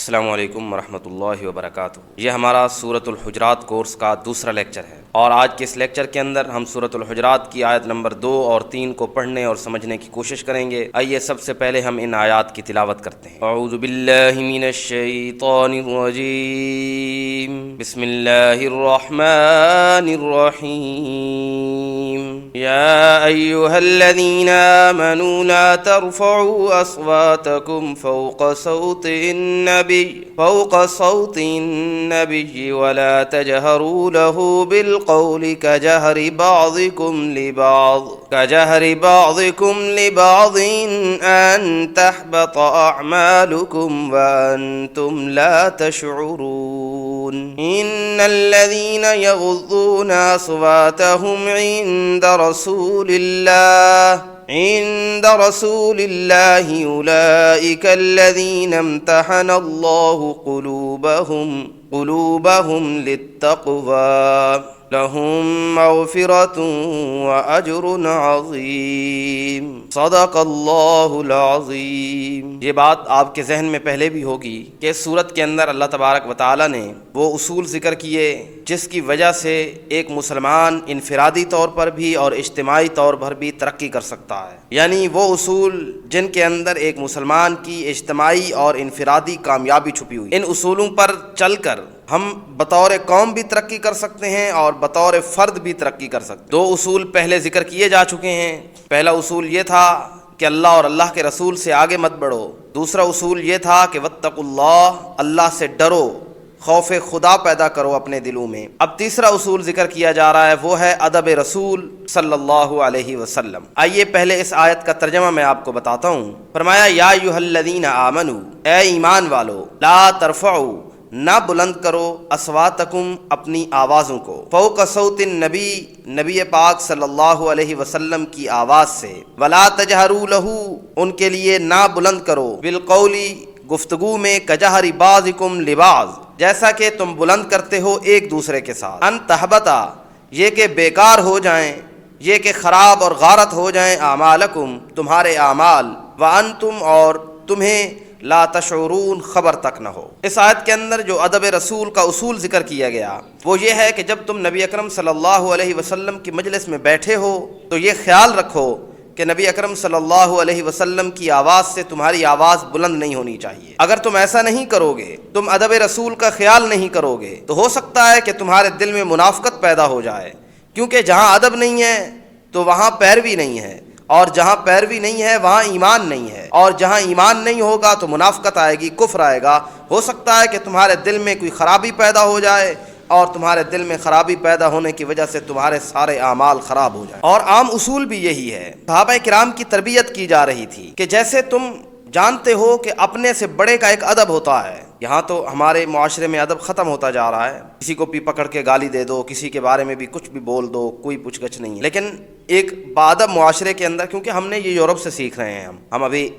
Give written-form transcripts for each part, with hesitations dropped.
السلام علیکم ورحمۃ اللہ وبرکاتہ۔ یہ ہمارا سورۃ الحجرات کورس کا دوسرا لیکچر ہے، اور آج کے اس لیکچر کے اندر ہم سورۃ الحجرات کی آیت نمبر 2 اور 3 کو پڑھنے اور سمجھنے کی کوشش کریں گے۔ آئیے سب سے پہلے ہم ان آیات کی تلاوت کرتے ہیں۔ اعوذ باللہ من الشیطان الرجیم، بسم اللہ الرحمن الرحیم۔ یا ایھا الذین آمنوا لا ترفعوا اصواتکم فوق صوت النبي ولا تجهروا له بالقول كجهر بعضكم لبعض أن تحبط أعمالكم وأنتم لا تشعرون إن الذين يغضون أصواتهم عند رسول الله أولئك الذين امتحن الله قلوبهم للتقوى لهم مغفرة وأجر عظيم صدق اللہ العظیم۔ یہ بات آپ کے ذہن میں پہلے بھی ہوگی کہ اس سورت کے اندر اللہ تبارک و تعالی نے وہ اصول ذکر کیے جس کی وجہ سے ایک مسلمان انفرادی طور پر بھی اور اجتماعی طور پر بھی ترقی کر سکتا ہے، یعنی وہ اصول جن کے اندر ایک مسلمان کی اجتماعی اور انفرادی کامیابی چھپی ہوئی۔ ان اصولوں پر چل کر ہم بطور قوم بھی ترقی کر سکتے ہیں اور بطور فرد بھی ترقی کر سکتے ہیں۔ 2 اصول پہلے ذکر کیے جا چکے ہیں۔ پہلا اصول یہ تھا کہ اللہ اور اللہ کے رسول سے آگے مت بڑھو۔ دوسرا اصول یہ تھا کہ واتقوا اللہ، اللہ سے ڈرو، خوف خدا پیدا کرو اپنے دلوں میں۔ اب تیسرا اصول ذکر کیا جا رہا ہے، وہ ہے ادب رسول صلی اللہ علیہ وسلم۔ آئیے پہلے اس آیت کا ترجمہ میں آپ کو بتاتا ہوں۔ فرمایا یا ایھا الذین آمنوا، اے ایمان والو، لا ترفعوا، نہ بلند کرو، اصواتکم، اپنی آوازوں کو، فوق صوت النبی، نبی پاک صلی اللہ علیہ وسلم کی آواز سے، ولا تجہروا لہ، ان کے لیے نہ بلند کرو، بالقول، گفتگو میں، کجہر بعضکم لبعض، جیسا کہ تم بلند کرتے ہو ایک دوسرے کے ساتھ، ان تحبطا، یہ کہ بیکار ہو جائیں، یہ کہ خراب اور غارت ہو جائیں، اعمالکم، تمہارے اعمال، وانتم، اور تمہیں، لا تشعرون، خبر تک نہ ہو۔ اس آیت کے اندر جو ادب رسول کا اصول ذکر کیا گیا وہ یہ ہے کہ جب تم نبی اکرم صلی اللہ علیہ وسلم کی مجلس میں بیٹھے ہو تو یہ خیال رکھو کہ نبی اکرم صلی اللہ علیہ وسلم کی آواز سے تمہاری آواز بلند نہیں ہونی چاہیے۔ اگر تم ایسا نہیں کرو گے، تم ادب رسول کا خیال نہیں کرو گے، تو ہو سکتا ہے کہ تمہارے دل میں منافقت پیدا ہو جائے، کیونکہ جہاں ادب نہیں ہے تو وہاں پیروی نہیں ہے، اور جہاں پیروی نہیں ہے وہاں ایمان نہیں ہے، اور جہاں ایمان نہیں ہوگا تو منافقت آئے گی، کفر آئے گا۔ ہو سکتا ہے کہ تمہارے دل میں کوئی خرابی پیدا ہو جائے، اور تمہارے دل میں خرابی پیدا ہونے کی وجہ سے تمہارے سارے اعمال خراب ہو جائیں۔ اور عام اصول بھی یہی ہے، صحابہ کرام کی تربیت کی جا رہی تھی کہ جیسے تم جانتے ہو کہ اپنے سے بڑے کا ایک ادب ہوتا ہے۔ یہاں تو ہمارے معاشرے میں ادب ختم ہوتا جا رہا ہے، کسی کو بھی پکڑ کے گالی دے دو، کسی کے بارے میں بھی کچھ بھی بول دو، کوئی پوچھ گچھ نہیں ہے۔ لیکن ایک باادب معاشرے کے اندر، کیونکہ ہم نے یہ یورپ سے سیکھ رہے ہیں، ہم ابھی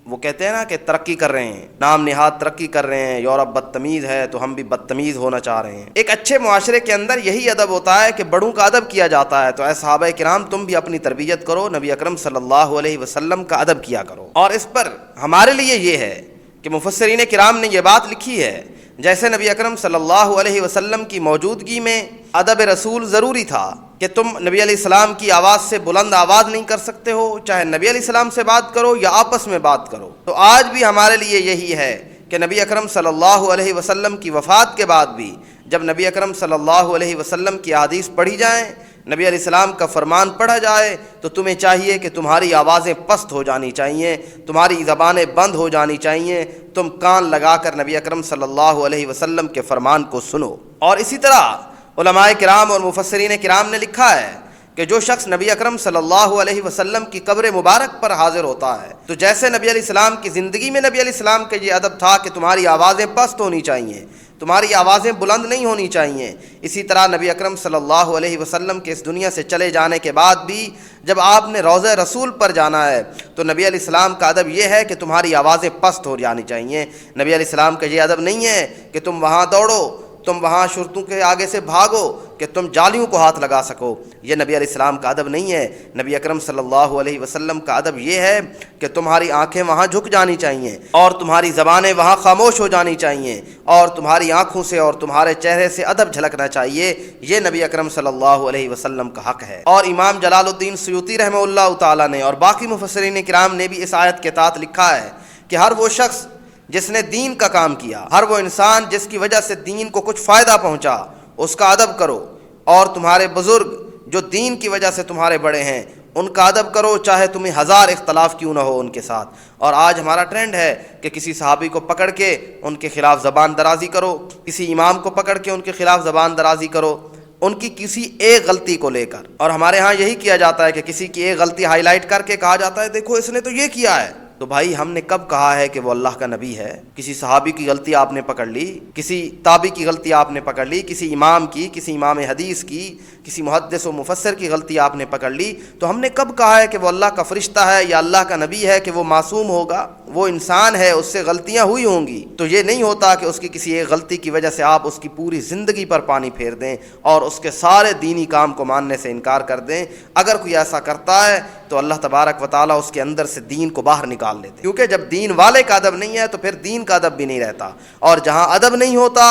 وہ کہتے ہیں نا کہ ترقی کر رہے ہیں، نام نہاد ترقی کر رہے ہیں، یورپ بدتمیز ہے تو ہم بھی بدتمیز ہونا چاہ رہے ہیں۔ ایک اچھے معاشرے کے اندر یہی ادب ہوتا ہے کہ بڑوں کا ادب کیا جاتا ہے۔ تو اے صحابہ کرام، تم بھی اپنی تربیت کرو، نبی اکرم صلی اللہ علیہ وسلم کا ادب کیا کرو۔ اور اس پر ہمارے لیے یہ ہے کہ مفسرین کرام نے یہ بات لکھی ہے، جیسے نبی اکرم صلی اللہ علیہ وسلم کی موجودگی میں ادب رسول ضروری تھا کہ تم نبی علیہ السلام کی آواز سے بلند آواز نہیں کر سکتے ہو، چاہے نبی علیہ السلام سے بات کرو یا آپس میں بات کرو۔ تو آج بھی ہمارے لیے یہی ہے کہ نبی اکرم صلی اللہ علیہ وسلم کی وفات کے بعد بھی جب نبی اکرم صلی اللہ علیہ وسلم کی احادیث پڑھی جائیں، نبی علیہ السلام کا فرمان پڑھا جائے، تو تمہیں چاہیے کہ تمہاری آوازیں پست ہو جانی چاہیے، تمہاری زبانیں بند ہو جانی چاہیے، تم کان لگا کر نبی اکرم صلی اللہ علیہ وسلم کے فرمان کو سنو۔ اور اسی طرح علماء کرام اور مفسرین کرام نے لکھا ہے کہ جو شخص نبی اکرم صلی اللہ علیہ وسلم کی قبر مبارک پر حاضر ہوتا ہے، تو جیسے نبی علیہ السلام کی زندگی میں نبی علیہ السلام کا یہ ادب تھا کہ تمہاری آوازیں پست ہونی چاہیے، تمہاری آوازیں بلند نہیں ہونی چاہیے، اسی طرح نبی اکرم صلی اللہ علیہ وسلم کے اس دنیا سے چلے جانے کے بعد بھی جب آپ نے روضہ رسول پر جانا ہے تو نبی علیہ السلام کا ادب یہ ہے کہ تمہاری آوازیں پست ہو جانی چاہیے۔ نبی علیہ السلام کا یہ ادب نہیں ہے کہ تم وہاں دوڑو، تم وہاں شرطوں کے آگے سے بھاگو کہ تم جالیوں کو ہاتھ لگا سکو۔ یہ نبی علیہ السلام کا ادب نہیں ہے۔ نبی اکرم صلی اللہ علیہ وسلم کا ادب یہ ہے کہ تمہاری آنکھیں وہاں جھک جانی چاہیے اور تمہاری زبانیں وہاں خاموش ہو جانی چاہیے اور تمہاری آنکھوں سے اور تمہارے چہرے سے ادب جھلکنا چاہیے۔ یہ نبی اکرم صلی اللہ علیہ وسلم کا حق ہے۔ اور امام جلال الدین سیوطی رحمہ اللہ تعالیٰ نے اور باقی مفسرین کرام نے بھی اس آیت کے تحت لکھا ہے کہ ہر وہ شخص جس نے دین کا کام کیا، ہر وہ انسان جس کی وجہ سے دین کو کچھ فائدہ پہنچا، اس کا ادب کرو، اور تمہارے بزرگ جو دین کی وجہ سے تمہارے بڑے ہیں ان کا ادب کرو، چاہے تمہیں ہزار اختلاف کیوں نہ ہو ان کے ساتھ۔ اور آج ہمارا ٹرینڈ ہے کہ کسی صحابی کو پکڑ کے ان کے خلاف زبان درازی کرو، کسی امام کو پکڑ کے ان کے خلاف زبان درازی کرو، ان کی کسی ایک غلطی کو لے کر۔ اور ہمارے ہاں یہی کیا جاتا ہے کہ کسی کی ایک غلطی ہائی لائٹ کر کے کہا جاتا ہے دیکھو اس نے تو یہ کیا ہے۔ تو بھائی ہم نے کب کہا ہے کہ وہ اللہ کا نبی ہے؟ کسی صحابی کی غلطی آپ نے پکڑ لی، کسی تابعی کی غلطی آپ نے پکڑ لی، کسی امام کی، کسی امام حدیث کی، کسی محدث و مفسر کی غلطی آپ نے پکڑ لی، تو ہم نے کب کہا ہے کہ وہ اللہ کا فرشتہ ہے یا اللہ کا نبی ہے کہ وہ معصوم ہوگا؟ وہ انسان ہے، اس سے غلطیاں ہوئی ہوں گی۔ تو یہ نہیں ہوتا کہ اس کی کسی ایک غلطی کی وجہ سے آپ اس کی پوری زندگی پر پانی پھیر دیں اور اس کے سارے دینی کام کو ماننے سے انکار کر دیں۔ اگر کوئی ایسا کرتا ہے تو اللہ تبارک و تعالیٰ اس کے اندر سے دین کو باہر نکال لیتے، کیونکہ جب دین والے کا ادب نہیں ہے تو پھر دین کا ادب بھی نہیں رہتا، اور جہاں ادب نہیں ہوتا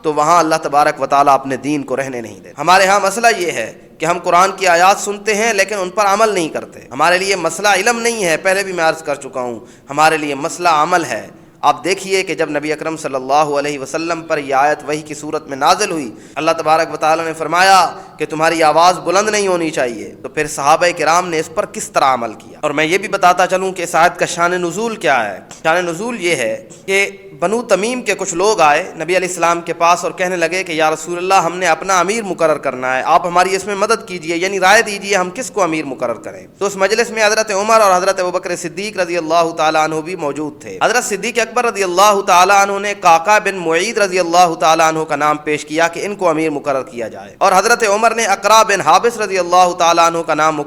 تو وہاں اللہ تبارک و تعالیٰ اپنے دین کو رہنے نہیں دیتے۔ ہمارے ہاں مسئلہ یہ ہے کہ ہم قرآن کی آیات سنتے ہیں لیکن ان پر عمل نہیں کرتے۔ ہمارے لیے مسئلہ علم نہیں ہے، پہلے بھی میں عرض کر چکا ہوں، ہمارے لیے مسئلہ عمل ہے۔ آپ دیکھیے کہ جب نبی اکرم صلی اللہ علیہ وسلم پر یہ آیت وحی کی صورت میں نازل ہوئی، اللہ تبارک و تعالیٰ نے فرمایا کہ تمہاری آواز بلند نہیں ہونی چاہیے، تو پھر صحابہ کرام نے اس پر کس طرح عمل کیا۔ اور میں یہ بھی بتاتا چلوں کہ اس آیت کا شان نزول کیا ہے۔ شان نزول یہ ہے کہ بنو تمیم کے کچھ لوگ آئے نبی علیہ السلام کے پاس اور کہنے لگے کہ یا رسول اللہ ہم نے اپنا امیر مقرر کرنا ہے، آپ ہماری اس میں مدد کیجئے، یعنی رائے دیجئے ہم کس کو امیر مقرر کریں۔ تو اس مجلس میں حضرت عمر اور حضرت ابوبکر صدیق رضی اللہ تعالیٰ عنہ بھی موجود تھے۔ حضرت صدیق اکبر رضی اللہ تعالیٰ عنہ نے قعقاع بن معید رضی اللہ تعالیٰ عنہ کا نام پیش کیا کہ ان کو امیر مقرر کیا جائے، اور حضرت عمر نے اقرا بن حابس رضی اللہ تعالیٰ عنہ کا نام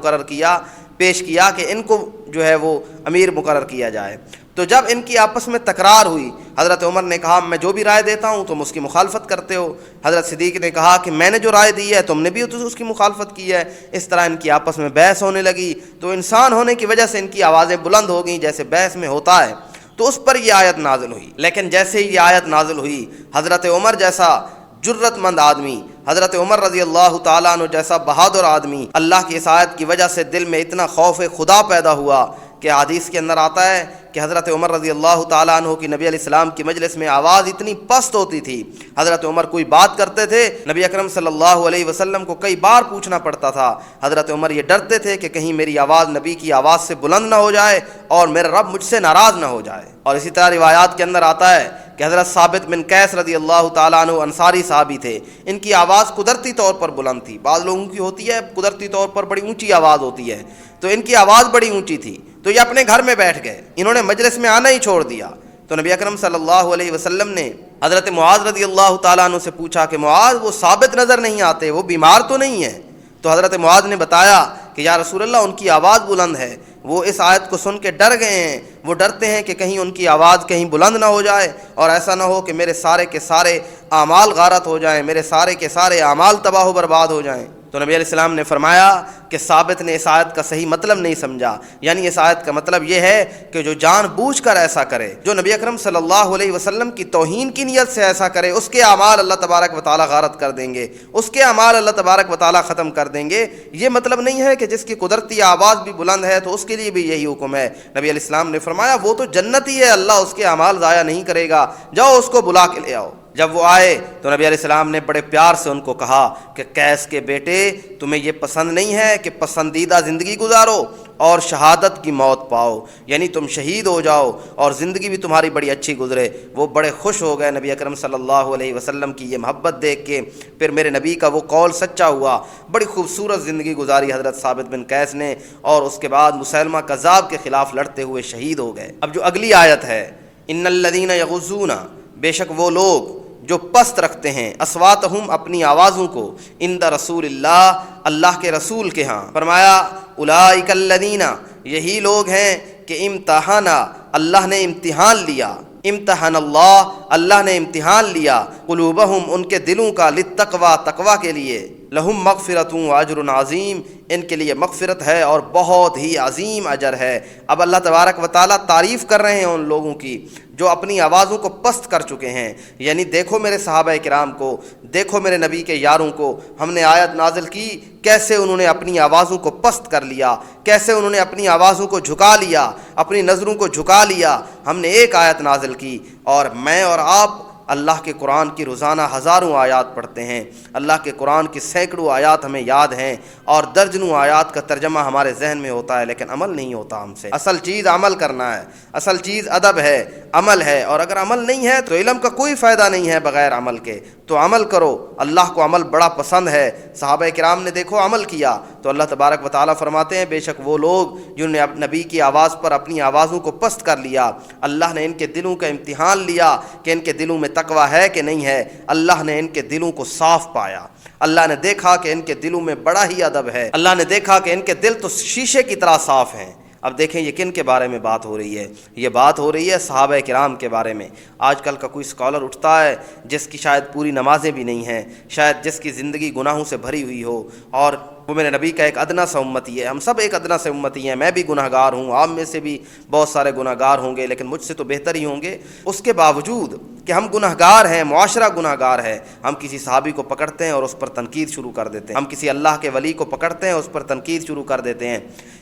پیش کیا کہ ان کو جو ہے وہ امیر مقرر کیا جائے۔ تو جب ان کی آپس میں تکرار ہوئی، حضرت عمر نے کہا میں جو بھی رائے دیتا ہوں تم اس کی مخالفت کرتے ہو، حضرت صدیق نے کہا کہ میں نے جو رائے دی ہے تم نے بھی اس کی مخالفت کی ہے۔ اس طرح ان کی آپس میں بحث ہونے لگی، تو انسان ہونے کی وجہ سے ان کی آوازیں بلند ہو گئیں جیسے بحث میں ہوتا ہے، تو اس پر یہ آیت نازل ہوئی۔ لیکن جیسے ہی یہ آیت نازل ہوئی، حضرت عمر جیسا جرت مند آدمی، حضرت عمر رضی اللہ تعالیٰ عنہ جیسا بہادر آدمی، اللہ کی اس آیت کی وجہ سے دل میں اتنا خوف خدا پیدا ہوا کہ حدیث کے اندر آتا ہے کہ حضرت عمر رضی اللہ تعالیٰ عنہ کی نبی علیہ السلام کی مجلس میں آواز اتنی پست ہوتی تھی، حضرت عمر کوئی بات کرتے تھے نبی اکرم صلی اللہ علیہ وسلم کو کئی بار پوچھنا پڑتا تھا۔ حضرت عمر یہ ڈرتے تھے کہ کہیں میری آواز نبی کی آواز سے بلند نہ ہو جائے اور میرا رب مجھ سے ناراض نہ ہو جائے۔ اور اسی طرح روایات کے اندر آتا ہے کہ حضرت ثابت بن قیس رضی اللہ تعالیٰ عنہ انصاری صحابی تھے، ان کی آواز قدرتی طور پر بلند تھی، بعض لوگوں کی ہوتی ہے قدرتی طور پر بڑی اونچی آواز ہوتی ہے، تو ان کی آواز بڑی اونچی تھی، تو یہ اپنے گھر میں بیٹھ گئے، انہوں نے مجلس میں آنا ہی چھوڑ دیا۔ تو نبی اکرم صلی اللہ علیہ وسلم نے حضرت معاذ رضی اللہ تعالیٰ عنہ سے پوچھا کہ معاذ وہ ثابت نظر نہیں آتے، وہ بیمار تو نہیں ہیں؟ تو حضرت معاذ نے بتایا کہ یا رسول اللہ ان کی آواز بلند ہے، وہ اس آیت کو سن کے ڈر گئے ہیں، وہ ڈرتے ہیں کہ کہیں ان کی آواز کہیں بلند نہ ہو جائے اور ایسا نہ ہو کہ میرے سارے کے سارے اعمال غارت ہو جائیں، میرے سارے کے سارے اعمال تباہ و برباد ہو جائیں۔ تو نبی علیہ السلام نے فرمایا کہ ثابت نے اس آیت کا صحیح مطلب نہیں سمجھا، یعنی اس آیت کا مطلب یہ ہے کہ جو جان بوجھ کر ایسا کرے، جو نبی اکرم صلی اللہ علیہ وسلم کی توہین کی نیت سے ایسا کرے، اس کے اعمال اللہ تبارک و تعالیٰ غارت کر دیں گے، اس کے اعمال اللہ تبارک و تعالیٰ ختم کر دیں گے۔ یہ مطلب نہیں ہے کہ جس کی قدرتی آواز بھی بلند ہے تو اس کے لیے بھی یہی حکم ہے۔ نبی علیہ السلام نے فرمایا وہ تو جنتی ہے، اللہ اس کے اعمال ضائع نہیں کرے گا، جاؤ اس کو بلا کے لے آؤ۔ جب وہ آئے تو نبی علیہ السلام نے بڑے پیار سے ان کو کہا کہ قیس کے بیٹے تمہیں یہ پسند نہیں ہے کہ پسندیدہ زندگی گزارو اور شہادت کی موت پاؤ، یعنی تم شہید ہو جاؤ اور زندگی بھی تمہاری بڑی اچھی گزرے۔ وہ بڑے خوش ہو گئے نبی اکرم صلی اللہ علیہ وسلم کی یہ محبت دیکھ کے، پھر میرے نبی کا وہ قول سچا ہوا، بڑی خوبصورت زندگی گزاری حضرت ثابت بن قیس نے، اور اس کے بعد مسیلمہ کذاب کے خلاف لڑتے ہوئے شہید ہو گئے۔ اب جو اگلی آیت ہے، ان الذین یغضون، بے شک وہ لوگ جو پست رکھتے ہیں، اصواتہم اپنی آوازوں کو، عند رسول اللہ، اللہ کے رسول کے ہاں، فرمایا اولئک الذین، یہی لوگ ہیں کہ امتحانا، اللہ نے امتحان لیا، امتحن اللہ، اللہ نے امتحان لیا، قلوبہم ان کے دلوں کا، للتقوی تقوی کے لیے، لہم مغفرۃ واجر عظیم ان کے لیے مغفرت ہے اور بہت ہی عظیم اجر ہے۔ اب اللہ تبارک و تعالیٰ تعریف کر رہے ہیں ان لوگوں کی جو اپنی آوازوں کو پست کر چکے ہیں، یعنی دیکھو میرے صحابہ کرام کو، دیکھو میرے نبی کے یاروں کو، ہم نے آیت نازل کی کیسے انہوں نے اپنی آوازوں کو پست کر لیا، کیسے انہوں نے اپنی آوازوں کو جھکا لیا، اپنی نظروں کو جھکا لیا۔ ہم نے ایک آیت نازل کی اور میں اور آپ اللہ کے قرآن کی روزانہ ہزاروں آیات پڑھتے ہیں، اللہ کے قرآن کی سینکڑوں آیات ہمیں یاد ہیں اور درجنوں آیات کا ترجمہ ہمارے ذہن میں ہوتا ہے، لیکن عمل نہیں ہوتا ہم سے۔ اصل چیز عمل کرنا ہے، اصل چیز ادب ہے، عمل ہے، اور اگر عمل نہیں ہے تو علم کا کوئی فائدہ نہیں ہے بغیر عمل کے، تو عمل کرو۔ اللہ کو عمل بڑا پسند ہے۔ صحابہ کرام نے دیکھو عمل کیا تو اللہ تبارک و تعالیٰ فرماتے ہیں بے شک وہ لوگ جنہوں نے نبی کی آواز پر اپنی آوازوں کو پست کر لیا، اللہ نے ان کے دلوں کا امتحان لیا کہ ان کے دلوں میں تقوی ہے کہ نہیں ہے۔ اللہ نے ان کے دلوں کو صاف پایا، اللہ نے دیکھا کہ ان کے دلوں میں بڑا ہی ادب ہے، اللہ نے دیکھا کہ ان کے دل تو شیشے کی طرح صاف ہیں۔ اب دیکھیں یہ کن کے بارے میں بات ہو رہی ہے؟ یہ بات ہو رہی ہے صحابہ کرام کے بارے میں۔ آج کل کا کوئی اسکالر اٹھتا ہے جس کی شاید پوری نمازیں بھی نہیں ہیں، شاید جس کی زندگی گناہوں سے بھری ہوئی ہو، اور وہ میرے نبی کا ایک ادنا سا امتی ہے۔ ہم سب ایک ادنا سے امتی ہیں، میں بھی گناہ گار ہوں، آپ میں سے بھی بہت سارے گناہ گار ہوں گے، لیکن مجھ سے تو بہتر ہی ہوں گے۔ اس کے باوجود کہ ہم گناہ گار ہیں، معاشرہ گناہ گار ہے، ہم کسی صحابی کو پکڑتے ہیں اور اس پر تنقید شروع کر دیتے ہیں، ہم کسی اللہ کے ولی کو پکڑتے ہیں اس پر تنقید شروع کر دیتے ہیں۔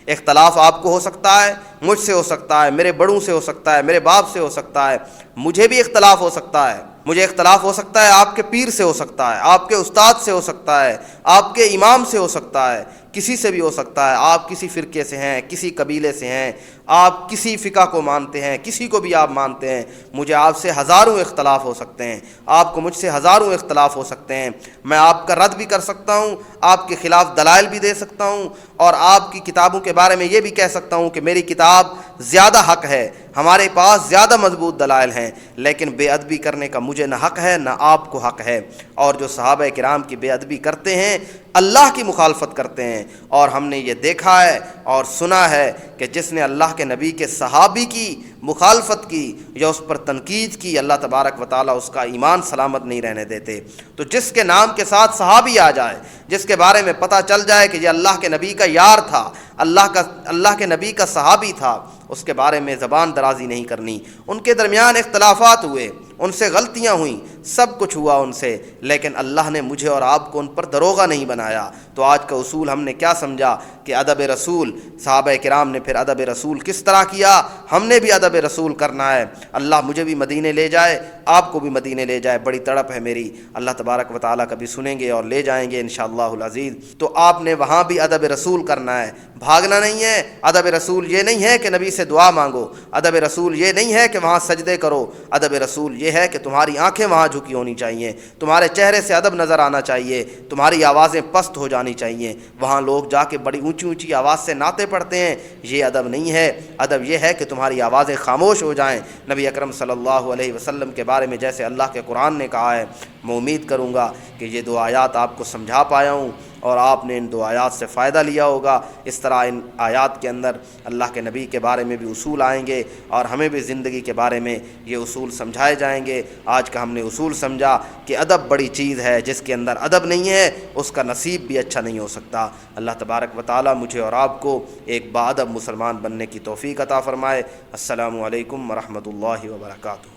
اختلاف آپ کو ہو سکتا ہے، مجھ سے ہو سکتا ہے، میرے بڑوں سے ہو سکتا ہے، میرے باپ سے ہو سکتا ہے، مجھے بھی اختلاف ہو سکتا ہے، مجھے اختلاف ہو سکتا ہے، آپ کے پیر سے ہو سکتا ہے، آپ کے استاد سے ہو سکتا ہے، آپ کے امام سے ہو سکتا ہے، کسی سے بھی ہو سکتا ہے۔ آپ کسی فرقے سے ہیں، کسی قبیلے سے ہیں، آپ کسی فقہ کو مانتے ہیں، کسی کو بھی آپ مانتے ہیں، مجھے آپ سے ہزاروں اختلاف ہو سکتے ہیں، آپ کو مجھ سے ہزاروں اختلاف ہو سکتے ہیں۔ میں آپ کا رد بھی کر سکتا ہوں، آپ کے خلاف دلائل بھی دے سکتا ہوں، اور آپ کی کتابوں کے بارے میں یہ بھی کہہ سکتا ہوں کہ میری کتاب زیادہ حق ہے، ہمارے پاس زیادہ مضبوط دلائل ہیں، لیکن بے ادبی کرنے کا مجھے نہ حق ہے نہ آپ کو حق ہے۔ اور جو صحابہ کرام کی بے ادبی کرتے ہیں، اللہ کی مخالفت کرتے ہیں، اور ہم نے یہ دیکھا ہے اور سنا ہے کہ جس نے اللہ کے نبی کے صحابی کی مخالفت کی یا اس پر تنقید کی، اللہ تبارک و تعالیٰ اس کا ایمان سلامت نہیں رہنے دیتے۔ تو جس کے نام کے ساتھ صحابی آ جائے، جس کے بارے میں پتہ چل جائے کہ یہ اللہ کے نبی کا یار تھا، اللہ کے نبی کا صحابی تھا، اس کے بارے میں زبان درازی نہیں کرنی۔ ان کے درمیان اختلافات ہوئے، ان سے غلطیاں ہوئیں، سب کچھ ہوا ان سے، لیکن اللہ نے مجھے اور آپ کو ان پر دروغہ نہیں بنایا۔ تو آج کا اصول ہم نے کیا سمجھا کہ ادب رسول، صحابہ کرام نے پھر ادب رسول کس طرح کیا، ہم نے بھی ادب رسول کرنا ہے۔ اللہ مجھے بھی مدینے لے جائے، آپ کو بھی مدینے لے جائے، بڑی تڑپ ہے میری۔ اللہ تبارک و تعالیٰ کبھی سنیں گے اور لے جائیں گے انشاءاللہ العزیز، تو آپ نے وہاں بھی ادب رسول کرنا ہے، بھاگنا نہیں ہے۔ ادب رسول یہ نہیں ہے کہ نبی سے دعا مانگو، ادب رسول یہ نہیں ہے کہ وہاں سجدے کرو، ادب رسول یہ ہے کہ تمہاری آنکھیں وہاں جھکی ہونی چاہیے، تمہارے چہرے سے ادب نظر آنا چاہیے، تمہاری آوازیں پست ہو جانی چاہیے۔ وہاں لوگ جا کے بڑی اونچی اونچی آواز سے نعتیں پڑھتے ہیں، یہ ادب نہیں ہے۔ ادب یہ ہے کہ تمہاری آوازیں خاموش ہو جائیں۔ نبی اکرم صلی اللہ علیہ وسلم کے بارے میں جیسے اللہ کے قرآن نے کہا ہے، میں امید کروں گا کہ یہ دو آیات آپ کو سمجھا پایا ہوں اور آپ نے ان دو آیات سے فائدہ لیا ہوگا۔ اس طرح ان آیات کے اندر اللہ کے نبی کے بارے میں بھی اصول آئیں گے اور ہمیں بھی زندگی کے بارے میں یہ اصول سمجھائے جائیں گے۔ آج کا ہم نے اصول سمجھا کہ ادب بڑی چیز ہے، جس کے اندر ادب نہیں ہے اس کا نصیب بھی اچھا نہیں ہو سکتا۔ اللہ تبارک و تعالیٰ مجھے اور آپ کو ایک باادب مسلمان بننے کی توفیق عطا فرمائے۔ السلام علیکم ورحمۃ اللہ وبرکاتہ۔